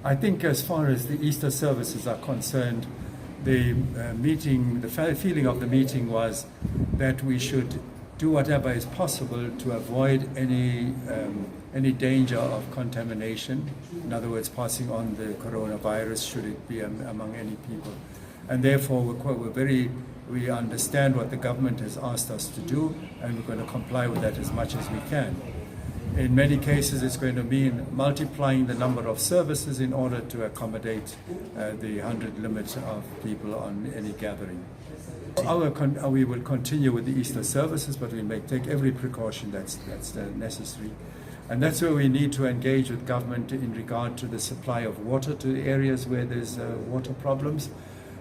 I think as far as the Easter services are concerned, the feeling of the meeting was that we should do whatever is possible to avoid any danger of contamination. In other words, passing on the coronavirus should it be among any people. And therefore, we understand what the government has asked us to do, and we're going to comply with that as much as we can. In many cases, it's going to mean multiplying the number of services in order to accommodate the 100 limit of people on any gathering. We will continue with the Easter services, but we may take every precaution that's necessary. And that's where we need to engage with government in regard to the supply of water to the areas where there's water problems.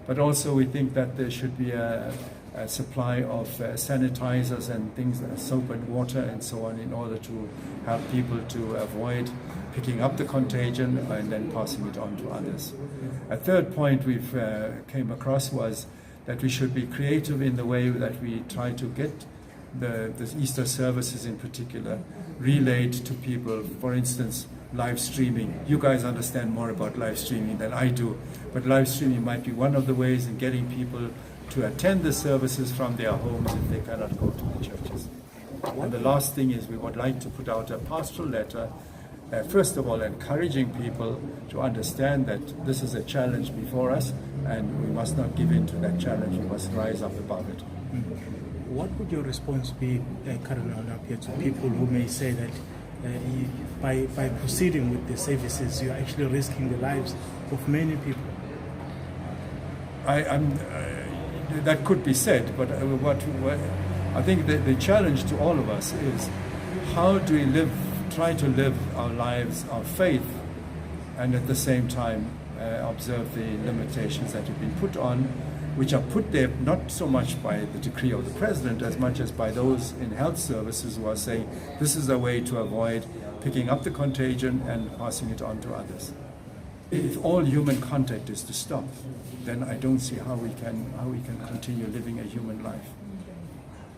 But also we think that there should be a supply of sanitizers and things like soap and water and so on, in order to help people to avoid picking up the contagion and then passing it on to others. A third point we've came across was that we should be creative in the way that we try to get the Easter services in particular relayed to people. For instance, live streaming. You guys understand more about live streaming than I do, but live streaming might be one of the ways in getting people to attend the services from their homes if they cannot go to the churches. And the last thing is we would like to put out a pastoral letter, first of all encouraging people to understand that this is a challenge before us and we must not give in to that challenge, we must rise up above it. What would your response be, Cardinal Napier, to people who may say that by proceeding with the services, you're actually risking the lives of many people? That could be said, but I think the challenge to all of us is how do we try to live our lives of faith and at the same time observe the limitations that have been put on, which are put there not so much by the decree of the president as much as by those in health services who are saying this is a way to avoid picking up the contagion and passing it on to others. If all human contact is to stop, then I don't see how we can continue living a human life.